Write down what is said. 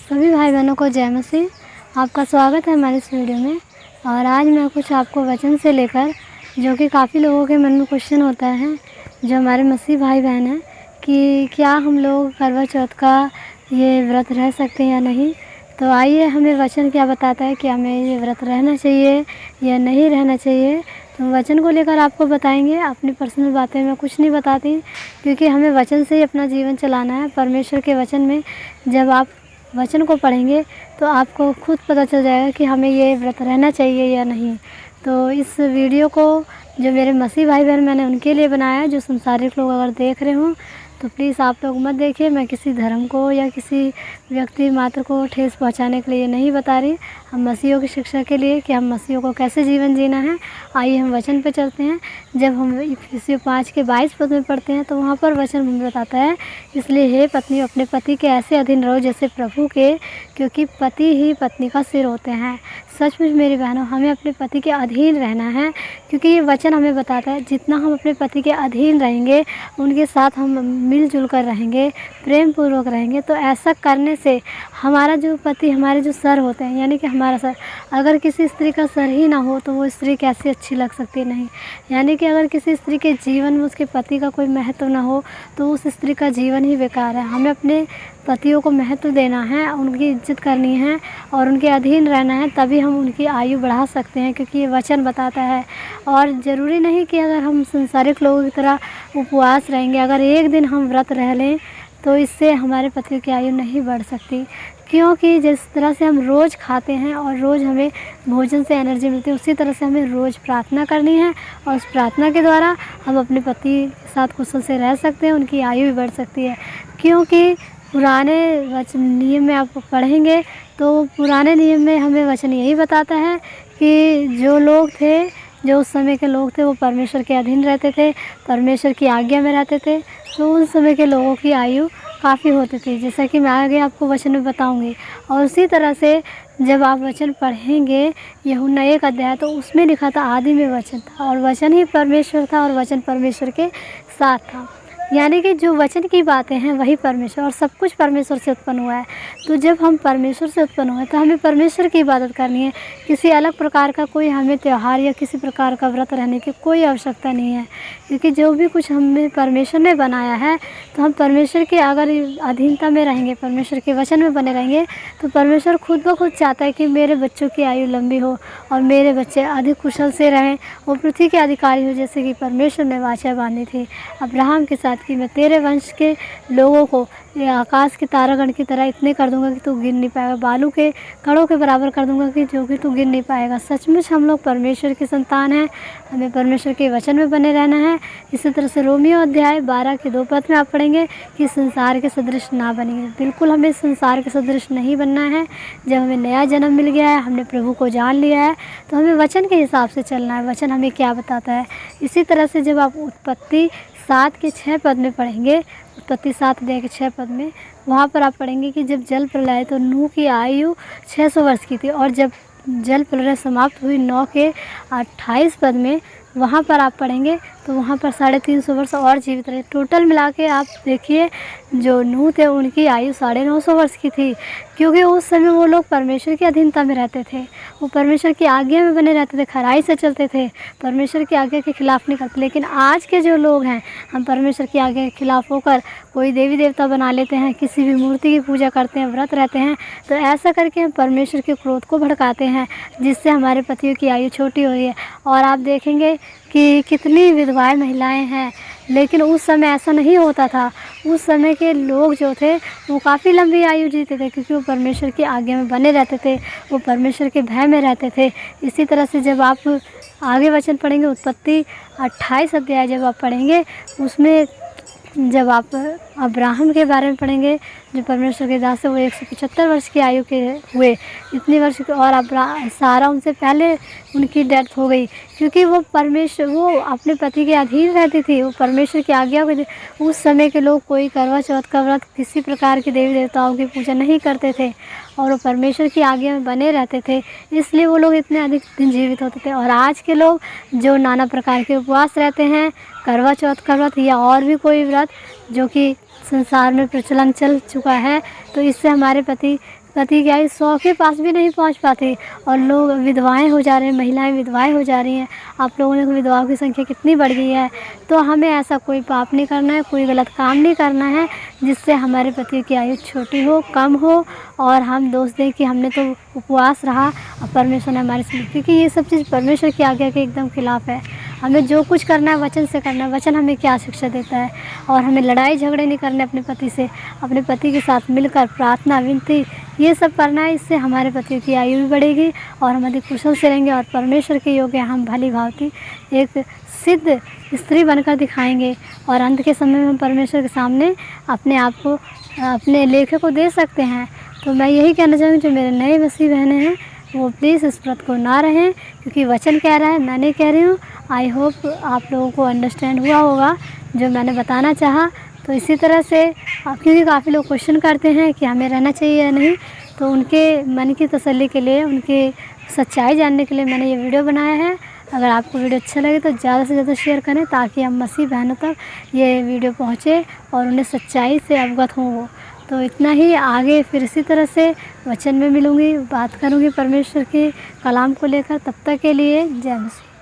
सभी भाई बहनों को जय मसीह। आपका स्वागत है हमारे इस वीडियो में। और आज मैं कुछ आपको वचन से लेकर, जो कि काफ़ी लोगों के मन में क्वेश्चन होता है, जो हमारे मसीह भाई बहन हैं, कि क्या हम लोग करवा चौथ का ये व्रत रह सकते हैं या नहीं। तो आइए, हमें वचन क्या बताता है कि हमें ये व्रत रहना चाहिए या नहीं रहना चाहिए। तो वचन को लेकर आपको बताएंगे। अपनी पर्सनल बातें मैं कुछ नहीं बताती, क्योंकि हमें वचन से ही अपना जीवन चलाना है। परमेश्वर के वचन में जब आप वचन को पढ़ेंगे तो आपको खुद पता चल जाएगा कि हमें ये व्रत रहना चाहिए या नहीं। तो इस वीडियो को जो मेरे मसीह भाई बहन, मैंने उनके लिए बनाया है। जो संसारिक लोग अगर देख रहे हों तो प्लीज़ आप लोग मत देखिए। मैं किसी धर्म को या किसी व्यक्ति मात्र को ठेस पहुंचाने के लिए नहीं बता रही। हम मसीहों की शिक्षा के लिए कि हम मसीहों को कैसे जीवन जीना है। आइए हम वचन पे चलते हैं। जब हम इफिसियों 5 के 22 पद में पढ़ते हैं तो वहाँ पर वचन हमें बताता है, इसलिए हे पत्नी अपने पति के ऐसे अधीन रहो जैसे प्रभु के, क्योंकि पति ही पत्नी का सिर होते हैं। सचमुच मेरी बहनों, हमें अपने पति के अधीन रहना है, क्योंकि ये वचन हमें बताता है जितना हम अपने पति के अधीन रहेंगे, उनके साथ हम मिलजुल कर रहेंगे, प्रेम पूर्वक रहेंगे, तो ऐसा करने से हमारा जो पति, हमारे जो सर होते हैं, यानी कि हमारा सर, अगर किसी स्त्री का सर ही ना हो तो वो स्त्री कैसी अच्छी लग सकती है। नहीं, यानी कि अगर किसी स्त्री के जीवन में उसके पति का कोई महत्व ना हो तो उस स्त्री का जीवन ही बेकार है। हमें अपने पतियों को महत्व देना है, उनकी इज्जत करनी है और उनके अधीन रहना है, तभी हम उनकी आयु बढ़ा सकते हैं, क्योंकि ये वचन बताता है। और ज़रूरी नहीं कि अगर हम संसारिक लोगों की तरह उपवास रहेंगे, अगर एक दिन हम व्रत रह लें तो इससे हमारे पतियों की आयु नहीं बढ़ सकती, क्योंकि जिस तरह से हम रोज़ खाते हैं और रोज़ हमें भोजन से एनर्जी मिलती है, उसी तरह से हमें रोज़ प्रार्थना करनी है और उस प्रार्थना के द्वारा हम अपने पति के साथ कुशल से रह सकते हैं, उनकी आयु भी बढ़ सकती है। क्योंकि पुराने वचन नियम में आप पढ़ेंगे तो पुराने नियम में हमें वचन यही बताता है कि जो लोग थे, जो उस समय के लोग थे, वो परमेश्वर के अधीन रहते थे, परमेश्वर की आज्ञा में रहते थे, तो उन समय के लोगों की आयु काफ़ी होती थी, जैसा कि मैं आगे आपको वचन में बताऊंगी। और उसी तरह से जब आप वचन पढ़ेंगे यूहन्ना 1 अध्याय, तो उसमें लिखा था आदि में वचन था और वचन ही परमेश्वर था और वचन परमेश्वर के साथ था। यानी कि जो वचन की बातें हैं वही परमेश्वर, और सब कुछ परमेश्वर से उत्पन्न हुआ है। तो जब हम परमेश्वर से उत्पन्न हुए तो हमें परमेश्वर की इबादत करनी है। किसी अलग प्रकार का कोई हमें त्यौहार या किसी प्रकार का व्रत रहने की कोई आवश्यकता नहीं है, क्योंकि जो भी कुछ हमें परमेश्वर ने बनाया है, तो हम परमेश्वर के अगर अधीनता में रहेंगे, परमेश्वर के वचन में बने रहेंगे, तो परमेश्वर खुद ब खुद चाहता है कि मेरे बच्चों की आयु लंबी हो और मेरे बच्चे अधिक कुशल से रहें, वो पृथ्वी के अधिकारी हो, जैसे कि परमेश्वर ने वाचा बांधी थी अब्राहम के साथ कि मैं तेरे वंश के लोगों को आकाश के तारागण की तरह इतने कर दूंगा कि तू गिन नहीं पाएगा, बालू के कणों के बराबर कर दूंगा कि जो कि तू गिन नहीं पाएगा। सचमुच हम लोग परमेश्वर की संतान हैं, हमें परमेश्वर के वचन में बने रहना है। इसी तरह से रोमियो अध्याय 12 के 2 पद में आप पढ़ेंगे कि संसार के सदृश ना बनिए। बिल्कुल हमें संसार के सदृश नहीं बनना है। जब हमें नया जन्म मिल गया है, हमने प्रभु को जान लिया है, तो हमें वचन के हिसाब से चलना है। वचन हमें क्या बताता है। इसी तरह से जब आप उत्पत्ति 7 के 6 पद में पढ़ेंगे, उत्पत्ति 7 अध्याय के 6 पद में, वहाँ पर आप पढ़ेंगे कि जब जल प्रलय तो नूह की आयु 600 वर्ष की थी, और जब जल प्रलय समाप्त हुई 9 के 28 पद में, वहाँ पर आप पढ़ेंगे तो वहाँ पर 350 वर्ष और जीवित रहे। टोटल मिला के आप देखिए, जो नूह थे उनकी आयु 950 वर्ष की थी, क्योंकि उस समय वो लोग परमेश्वर की अधीनता में रहते थे, वो परमेश्वर की आज्ञा में बने रहते थे, खराई से चलते थे, परमेश्वर की आज्ञा के खिलाफ नहीं करते। लेकिन आज के जो लोग हैं, हम परमेश्वर की आज्ञा के खिलाफ होकर कोई देवी देवता बना लेते हैं, किसी भी मूर्ति की पूजा करते हैं, व्रत रहते हैं, तो ऐसा करके हम परमेश्वर के क्रोध को भड़काते हैं, जिससे हमारे पतियों की आयु छोटी हो रही है। और आप देखेंगे कि कितनी विधवाएं महिलाएं हैं, लेकिन उस समय ऐसा नहीं होता था। उस समय के लोग जो थे वो काफ़ी लंबी आयु जीते थे, क्योंकि वो परमेश्वर की आज्ञा में बने रहते थे, वो परमेश्वर के भय में रहते थे। इसी तरह से जब आप आगे वचन पढ़ेंगे, उत्पत्ति 28 अध्याय जब आप पढ़ेंगे, उसमें जब आप अब्राहम के बारे में पढ़ेंगे, जो परमेश्वर के दास है, वो 175 वर्ष की आयु के हुए, इतनी वर्ष के, और सारा उनसे पहले उनकी डेथ हो गई, क्योंकि वो अपने पति के अधीन रहती थी, वो परमेश्वर की आज्ञा को। उस समय के लोग कोई करवा चौथ का व्रत, किसी प्रकार के देवी देवताओं की पूजा नहीं करते थे, और वो परमेश्वर की आज्ञा में बने रहते थे, इसलिए वो लोग इतने अधिक दिन जीवित होते थे। और आज के लोग जो नाना प्रकार के उपवास रहते हैं, करवा चौथ का व्रत या और भी कोई व्रत जो कि संसार में प्रचलन चल चुका है, तो इससे हमारे पति क्या है 100 के पास भी नहीं पहुंच पाते और लोग विधवाएं हो जा रहे हैं, महिलाएं विधवाएं हो जा रही हैं। आप लोगों ने विधवाओं की संख्या कितनी बढ़ गई है। तो हमें ऐसा कोई पाप नहीं करना है, कोई गलत काम नहीं करना है जिससे हमारे पति की आयु छोटी हो, कम हो और हम दोष दें कि हमने तो उपवास रहा और परमेश्वर ने हमारे से, क्योंकि ये सब चीज़ परमेश्वर की आज्ञा के एकदम खिलाफ़ है। हमें जो कुछ करना है वचन से करना है। वचन हमें क्या शिक्षा देता है, और हमें लड़ाई झगड़े नहीं करने अपने पति से, अपने पति के साथ मिलकर प्रार्थना विनती ये सब करना है। इससे हमारे पति की आयु भी बढ़ेगी और हम अधिक कुशल से रहेंगे और परमेश्वर के योग्य हम भली भांति एक सिद्ध स्त्री बनकर दिखाएंगे और अंत के समय में हम परमेश्वर के सामने अपने आप को, अपने लेखे को दे सकते हैं। तो मैं यही कहना चाहूँगी जो मेरे नए मसीह बहनें हैं वो प्लीज़ इस व्रत को ना रहें, क्योंकि वचन कह रहा है, मैं नहीं कह रही हूँ। आई होप आप लोगों को अंडरस्टैंड हुआ होगा जो मैंने बताना चाहा। तो इसी तरह से क्योंकि काफ़ी लोग क्वेश्चन करते हैं कि हमें रहना चाहिए या नहीं, तो उनके मन की तसल्ली के लिए, उनकी सच्चाई जानने के लिए मैंने ये वीडियो बनाया है। अगर आपको वीडियो अच्छा लगे तो ज़्यादा से ज़्यादा शेयर करें ताकि हम मसीह बहनों तक ये वीडियो पहुँचे और उन्हें सच्चाई से अवगत हों वो। तो इतना ही, आगे फिर इसी तरह से वचन में मिलूँगी, बात करूँगी परमेश्वर के कलाम को लेकर। तब तक के लिए जय मसीह।